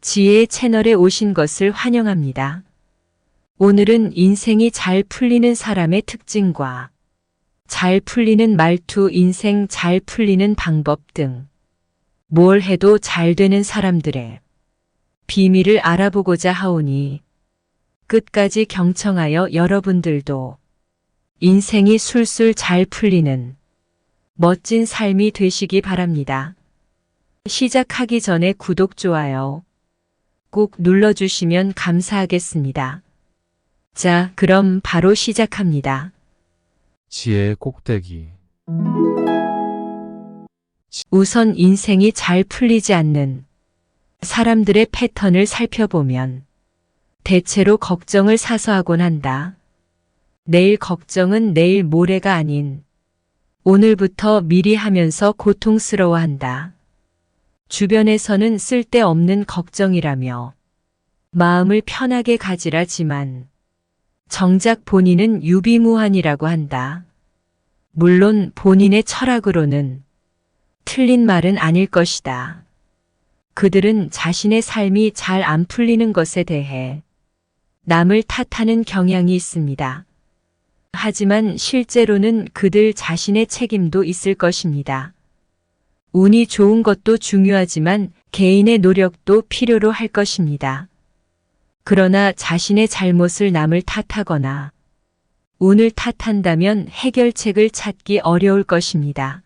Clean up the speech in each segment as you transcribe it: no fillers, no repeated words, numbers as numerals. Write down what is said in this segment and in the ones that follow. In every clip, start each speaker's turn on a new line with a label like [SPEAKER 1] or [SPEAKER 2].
[SPEAKER 1] 지혜의 채널에 오신 것을 환영합니다. 오늘은 인생이 잘 풀리는 사람의 특징과 잘 풀리는 말투, 인생 잘 풀리는 방법 등 뭘 해도 잘 되는 사람들의 비밀을 알아보고자 하오니 끝까지 경청하여 여러분들도 인생이 술술 잘 풀리는 멋진 삶이 되시기 바랍니다. 시작하기 전에 구독, 좋아요 꼭 눌러주시면 감사하겠습니다. 자, 그럼 바로 시작합니다.
[SPEAKER 2] 지혜의 꼭대기.
[SPEAKER 1] 우선 인생이 잘 풀리지 않는 사람들의 패턴을 살펴보면 대체로 걱정을 사서 하곤 한다. 내일 걱정은 내일 모레가 아닌 오늘부터 미리 하면서 고통스러워한다. 주변에서는 쓸데없는 걱정이라며 마음을 편하게 가지라지만 정작 본인은 유비무환이라고 한다. 물론 본인의 철학으로는 틀린 말은 아닐 것이다. 그들은 자신의 삶이 잘 안 풀리는 것에 대해 남을 탓하는 경향이 있습니다. 하지만 실제로는 그들 자신의 책임도 있을 것입니다. 운이 좋은 것도 중요하지만 개인의 노력도 필요로 할 것입니다. 그러나 자신의 잘못을 남을 탓하거나 운을 탓한다면 해결책을 찾기 어려울 것입니다.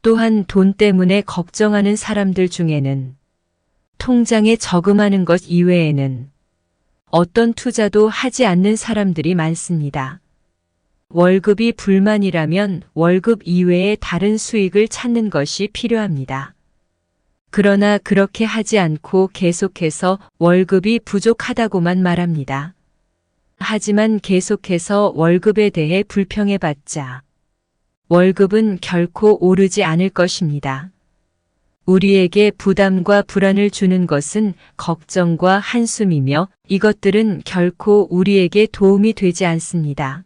[SPEAKER 1] 또한 돈 때문에 걱정하는 사람들 중에는 통장에 저금하는 것 이외에는 어떤 투자도 하지 않는 사람들이 많습니다. 월급이 불만이라면 월급 이외에 다른 수익을 찾는 것이 필요합니다. 그러나 그렇게 하지 않고 계속해서 월급이 부족하다고만 말합니다. 하지만 계속해서 월급에 대해 불평해봤자 월급은 결코 오르지 않을 것입니다. 우리에게 부담과 불안을 주는 것은 걱정과 한숨이며 이것들은 결코 우리에게 도움이 되지 않습니다.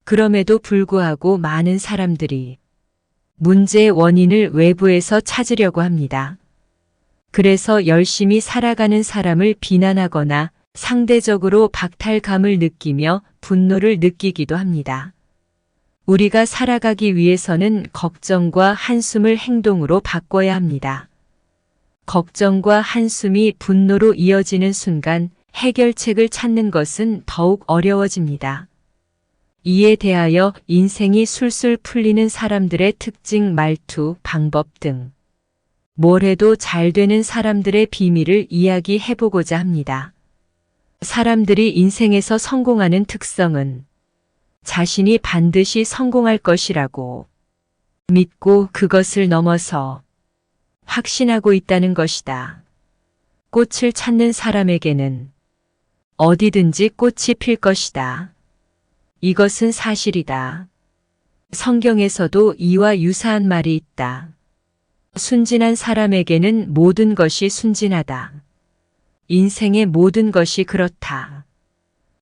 [SPEAKER 1] 그럼에도 불구하고 많은 사람들이 문제의 원인을 외부에서 찾으려고 합니다. 그래서 열심히 살아가는 사람을 비난하거나 상대적으로 박탈감을 느끼며 분노를 느끼기도 합니다. 우리가 살아가기 위해서는 걱정과 한숨을 행동으로 바꿔야 합니다. 걱정과 한숨이 분노로 이어지는 순간 해결책을 찾는 것은 더욱 어려워집니다. 이에 대하여 인생이 술술 풀리는 사람들의 특징, 말투, 방법 등 뭘 해도 잘 되는 사람들의 비밀을 이야기해보고자 합니다. 사람들이 인생에서 성공하는 특성은 자신이 반드시 성공할 것이라고 믿고 그것을 넘어서 확신하고 있다는 것이다. 꽃을 찾는 사람에게는 어디든지 꽃이 필 것이다. 이것은 사실이다. 성경에서도 이와 유사한 말이 있다. 순진한 사람에게는 모든 것이 순진하다. 인생의 모든 것이 그렇다.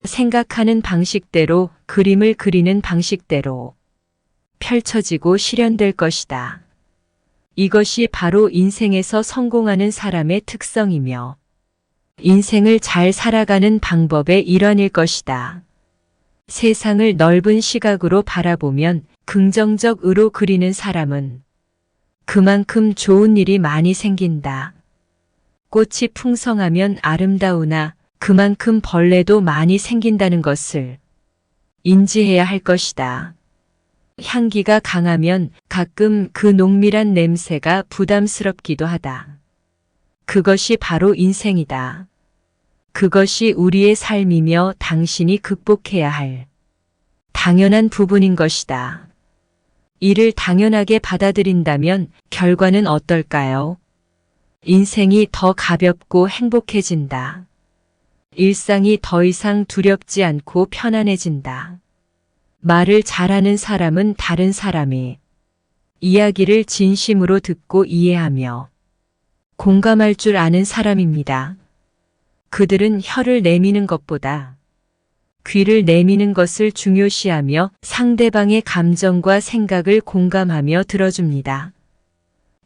[SPEAKER 1] 생각하는 방식대로, 그림을 그리는 방식대로 펼쳐지고 실현될 것이다. 이것이 바로 인생에서 성공하는 사람의 특성이며 인생을 잘 살아가는 방법의 일환일 것이다. 세상을 넓은 시각으로 바라보면 긍정적으로 그리는 사람은 그만큼 좋은 일이 많이 생긴다. 꽃이 풍성하면 아름다우나 그만큼 벌레도 많이 생긴다는 것을 인지해야 할 것이다. 향기가 강하면 가끔 그濃밀한 냄새가 부담스럽기도 하다. 그것이 바로 인생이다. 그것이 우리의 삶이며 당신이 극복해야 할 당연한 부분인 것이다. 이를 당연하게 받아들인다면 결과는 어떨까요? 인생이 더 가볍고 행복해진다. 일상이 더 이상 두렵지 않고 편안해진다. 말을 잘하는 사람은 다른 사람이 이야기를 진심으로 듣고 이해하며 공감할 줄 아는 사람입니다. 그들은 혀를 내미는 것보다 귀를 내미는 것을 중요시하며 상대방의 감정과 생각을 공감하며 들어줍니다.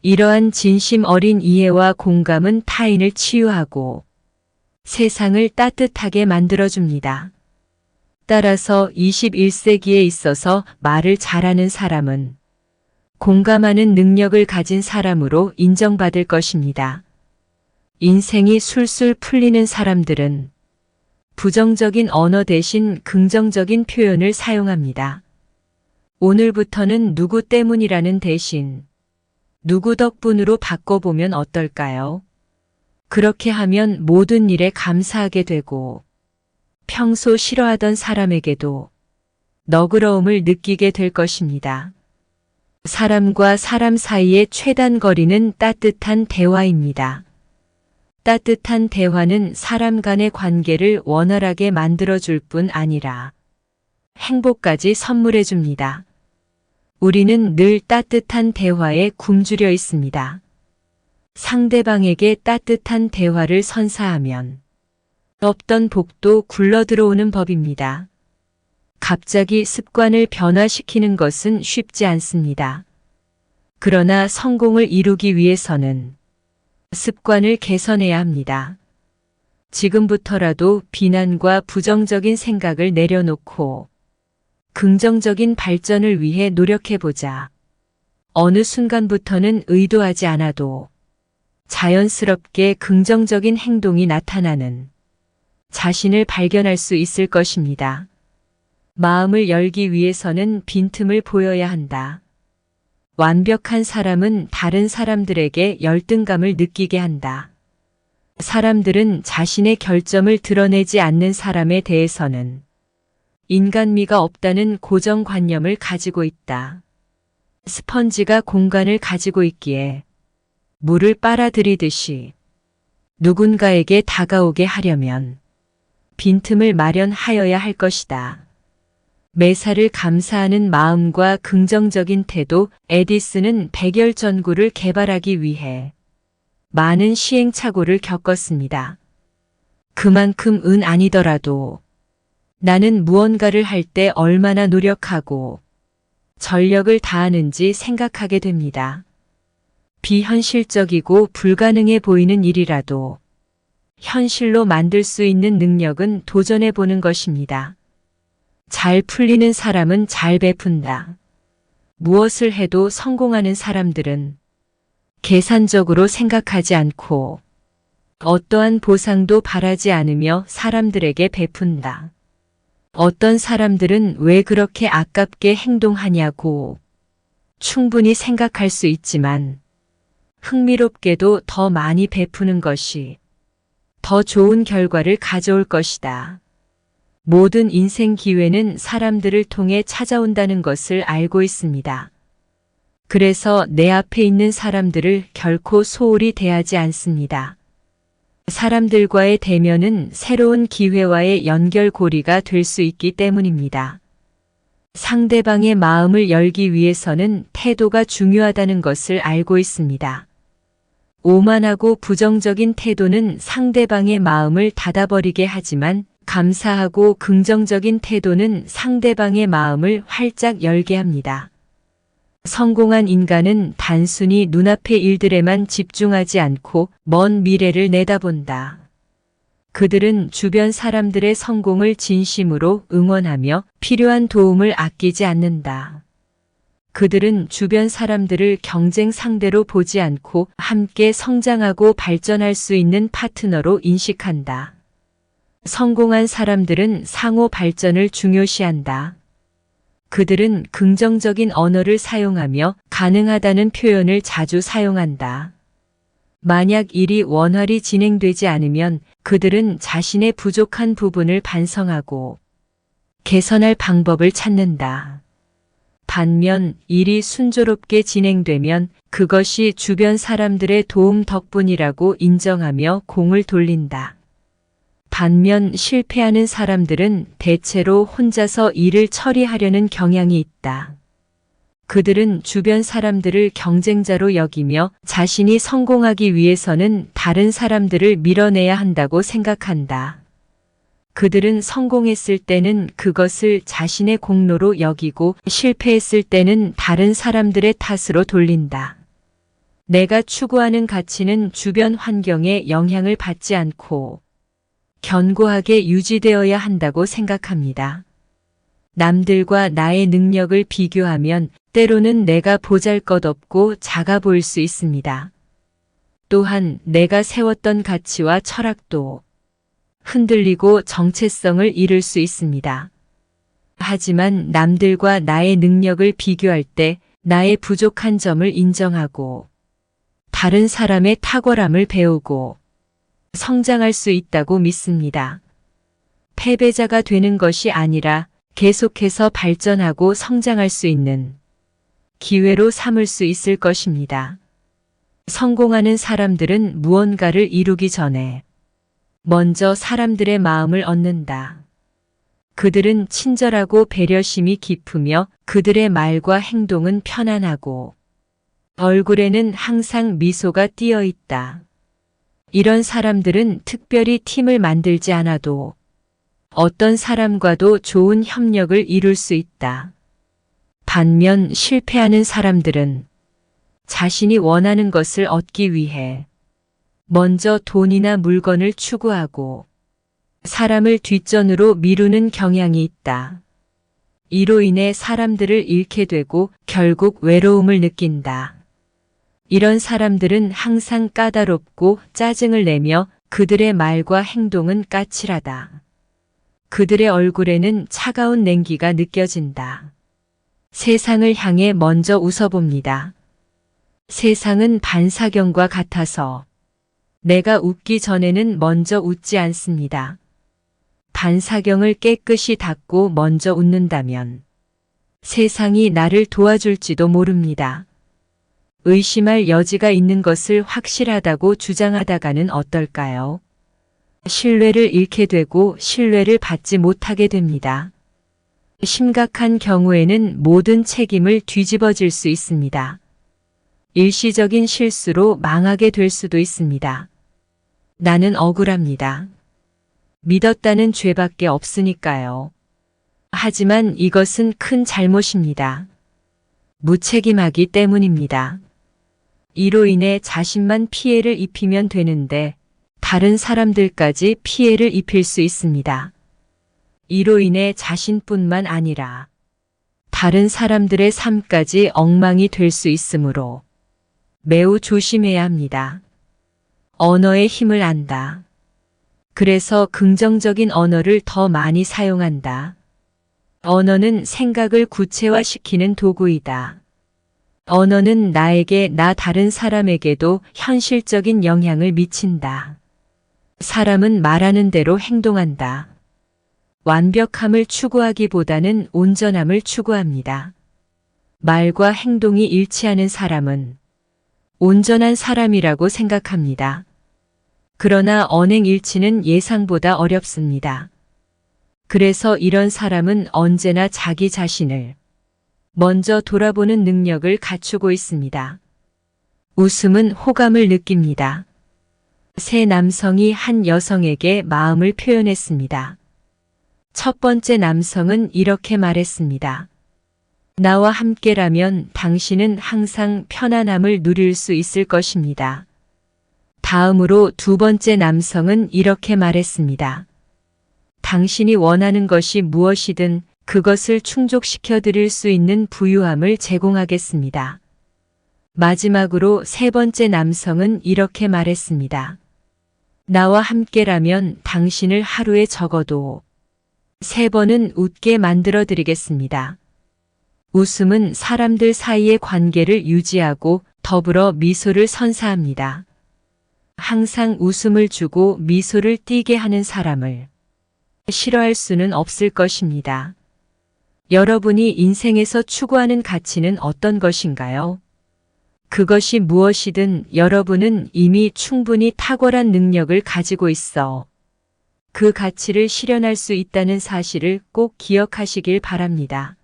[SPEAKER 1] 이러한 진심 어린 이해와 공감은 타인을 치유하고 세상을 따뜻하게 만들어줍니다. 따라서 21세기에 있어서 말을 잘하는 사람은 공감하는 능력을 가진 사람으로 인정받을 것입니다. 인생이 술술 풀리는 사람들은 부정적인 언어 대신 긍정적인 표현을 사용합니다. 오늘부터는 누구 때문이라는 대신 누구 덕분으로 바꿔보면 어떨까요? 그렇게 하면 모든 일에 감사하게 되고 평소 싫어하던 사람에게도 너그러움을 느끼게 될 것입니다. 사람과 사람 사이의 최단 거리는 따뜻한 대화입니다. 따뜻한 대화는 사람 간의 관계를 원활하게 만들어줄 뿐 아니라 행복까지 선물해 줍니다. 우리는 늘 따뜻한 대화에 굶주려 있습니다. 상대방에게 따뜻한 대화를 선사하면 없던 복도 굴러 들어오는 법입니다. 갑자기 습관을 변화시키는 것은 쉽지 않습니다. 그러나 성공을 이루기 위해서는 습관을 개선해야 합니다. 지금부터라도 비난과 부정적인 생각을 내려놓고 긍정적인 발전을 위해 노력해보자. 어느 순간부터는 의도하지 않아도 자연스럽게 긍정적인 행동이 나타나는 자신을 발견할 수 있을 것입니다. 마음을 열기 위해서는 빈틈을 보여야 한다. 완벽한 사람은 다른 사람들에게 열등감을 느끼게 한다. 사람들은 자신의 결점을 드러내지 않는 사람에 대해서는 인간미가 없다는 고정관념을 가지고 있다. 스펀지가 공간을 가지고 있기에 물을 빨아들이듯이 누군가에게 다가오게 하려면 빈틈을 마련하여야 할 것이다. 매사를 감사하는 마음과 긍정적인 태도. 에디슨은 백열전구를 개발하기 위해 많은 시행착오를 겪었습니다. 그만큼 은 아니더라도 나는 무언가를 할 때 얼마나 노력하고 전력을 다하는지 생각하게 됩니다. 비현실적이고 불가능해 보이는 일이라도 현실로 만들 수 있는 능력은 도전해 보는 것입니다. 잘 풀리는 사람은 잘 베푼다. 무엇을 해도 성공하는 사람들은 계산적으로 생각하지 않고 어떠한 보상도 바라지 않으며 사람들에게 베푼다. 어떤 사람들은 왜 그렇게 아깝게 행동하냐고 충분히 생각할 수 있지만 흥미롭게도 더 많이 베푸는 것이 더 좋은 결과를 가져올 것이다. 모든 인생 기회는 사람들을 통해 찾아온다는 것을 알고 있습니다. 그래서 내 앞에 있는 사람들을 결코 소홀히 대하지 않습니다. 사람들과의 대면은 새로운 기회와의 연결고리가 될 수 있기 때문입니다. 상대방의 마음을 열기 위해서는 태도가 중요하다는 것을 알고 있습니다. 오만하고 부정적인 태도는 상대방의 마음을 닫아버리게 하지만 감사하고 긍정적인 태도는 상대방의 마음을 활짝 열게 합니다. 성공한 인간은 단순히 눈앞의 일들에만 집중하지 않고 먼 미래를 내다본다. 그들은 주변 사람들의 성공을 진심으로 응원하며 필요한 도움을 아끼지 않는다. 그들은 주변 사람들을 경쟁 상대로 보지 않고 함께 성장하고 발전할 수 있는 파트너로 인식한다. 성공한 사람들은 상호 발전을 중요시한다. 그들은 긍정적인 언어를 사용하며 가능하다는 표현을 자주 사용한다. 만약 일이 원활히 진행되지 않으면 그들은 자신의 부족한 부분을 반성하고 개선할 방법을 찾는다. 반면 일이 순조롭게 진행되면 그것이 주변 사람들의 도움 덕분이라고 인정하며 공을 돌린다. 반면 실패하는 사람들은 대체로 혼자서 일을 처리하려는 경향이 있다. 그들은 주변 사람들을 경쟁자로 여기며 자신이 성공하기 위해서는 다른 사람들을 밀어내야 한다고 생각한다. 그들은 성공했을 때는 그것을 자신의 공로로 여기고 실패했을 때는 다른 사람들의 탓으로 돌린다. 내가 추구하는 가치는 주변 환경에 영향을 받지 않고 견고하게 유지되어야 한다고 생각합니다. 남들과 나의 능력을 비교하면 때로는 내가 보잘것없고 작아 보일 수 있습니다. 또한 내가 세웠던 가치와 철학도 흔들리고 정체성을 잃을 수 있습니다. 하지만 남들과 나의 능력을 비교할 때 나의 부족한 점을 인정하고 다른 사람의 탁월함을 배우고 성장할 수 있다고 믿습니다. 패배자가 되는 것이 아니라 계속해서 발전하고 성장할 수 있는 기회로 삼을 수 있을 것입니다. 성공하는 사람들은 무언가를 이루기 전에 먼저 사람들의 마음을 얻는다. 그들은 친절하고 배려심이 깊으며 그들의 말과 행동은 편안하고 얼굴에는 항상 미소가 띄어 있다. 이런 사람들은 특별히 팀을 만들지 않아도 어떤 사람과도 좋은 협력을 이룰 수 있다. 반면 실패하는 사람들은 자신이 원하는 것을 얻기 위해 먼저 돈이나 물건을 추구하고 사람을 뒷전으로 미루는 경향이 있다. 이로 인해 사람들을 잃게 되고 결국 외로움을 느낀다. 이런 사람들은 항상 까다롭고 짜증을 내며 그들의 말과 행동은 까칠하다. 그들의 얼굴에는 차가운 냉기가 느껴진다. 세상을 향해 먼저 웃어봅니다. 세상은 반사경과 같아서 내가 웃기 전에는 먼저 웃지 않습니다. 반사경을 깨끗이 닦고 먼저 웃는다면 세상이 나를 도와줄지도 모릅니다. 의심할 여지가 있는 것을 확실하다고 주장하다가는 어떨까요? 신뢰를 잃게 되고 신뢰를 받지 못하게 됩니다. 심각한 경우에는 모든 책임을 뒤집어질 수 있습니다. 일시적인 실수로 망하게 될 수도 있습니다. 나는 억울합니다. 믿었다는 죄밖에 없으니까요. 하지만 이것은 큰 잘못입니다. 무책임하기 때문입니다. 이로 인해 자신만 피해를 입히면 되는데 다른 사람들까지 피해를 입힐 수 있습니다. 이로 인해 자신뿐만 아니라 다른 사람들의 삶까지 엉망이 될 수 있으므로 매우 조심해야 합니다. 언어의 힘을 안다. 그래서 긍정적인 언어를 더 많이 사용한다. 언어는 생각을 구체화시키는 도구이다. 언어는 나에게 다른 사람에게도 현실적인 영향을 미친다. 사람은 말하는 대로 행동한다. 완벽함을 추구하기보다는 온전함을 추구합니다. 말과 행동이 일치하는 사람은 온전한 사람이라고 생각합니다. 그러나 언행일치는 예상보다 어렵습니다. 그래서 이런 사람은 언제나 자기 자신을 먼저 돌아보는 능력을 갖추고 있습니다. 웃음은 호감을 느낍니다. 세 남성이 한 여성에게 마음을 표현했습니다. 첫 번째 남성은 이렇게 말했습니다. 나와 함께라면 당신은 항상 편안함을 누릴 수 있을 것입니다. 다음으로 두 번째 남성은 이렇게 말했습니다. 당신이 원하는 것이 무엇이든 그것을 충족시켜 드릴 수 있는 부유함을 제공하겠습니다. 마지막으로 세 번째 남성은 이렇게 말했습니다. 나와 함께라면 당신을 하루에 적어도 3번은 웃게 만들어 드리겠습니다. 웃음은 사람들 사이의 관계를 유지하고 더불어 미소를 선사합니다. 항상 웃음을 주고 미소를 띠게 하는 사람을 싫어할 수는 없을 것입니다. 여러분이 인생에서 추구하는 가치는 어떤 것인가요? 그것이 무엇이든 여러분은 이미 충분히 탁월한 능력을 가지고 있어 그 가치를 실현할 수 있다는 사실을 꼭 기억하시길 바랍니다.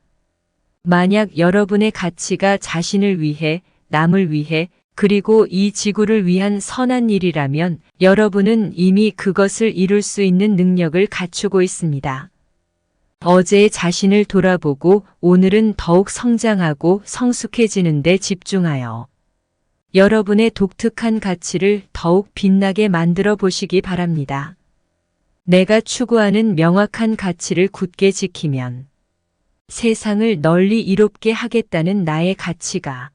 [SPEAKER 1] 만약 여러분의 가치가 자신을 위해, 남을 위해, 그리고 이 지구를 위한 선한 일이라면 여러분은 이미 그것을 이룰 수 있는 능력을 갖추고 있습니다. 어제의 자신을 돌아보고 오늘은 더욱 성장하고 성숙해지는 데 집중하여 여러분의 독특한 가치를 더욱 빛나게 만들어 보시기 바랍니다. 내가 추구하는 명확한 가치를 굳게 지키면 세상을 널리 이롭게 하겠다는 나의 가치가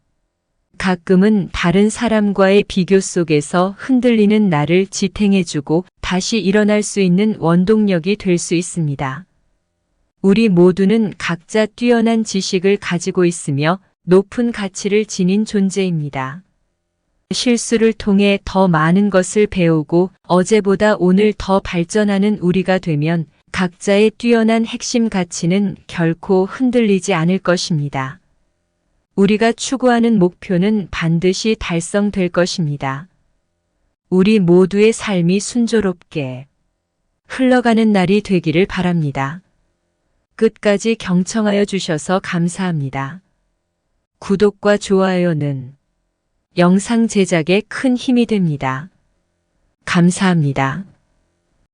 [SPEAKER 1] 가끔은 다른 사람과의 비교 속에서 흔들리는 나를 지탱해주고 다시 일어날 수 있는 원동력이 될 수 있습니다. 우리 모두는 각자 뛰어난 지식을 가지고 있으며 높은 가치를 지닌 존재입니다. 실수를 통해 더 많은 것을 배우고 어제보다 오늘 더 발전하는 우리가 되면 각자의 뛰어난 핵심 가치는 결코 흔들리지 않을 것입니다. 우리가 추구하는 목표는 반드시 달성될 것입니다. 우리 모두의 삶이 순조롭게 흘러가는 날이 되기를 바랍니다. 끝까지 경청하여 주셔서 감사합니다. 구독과 좋아요는 영상 제작에 큰 힘이 됩니다. 감사합니다.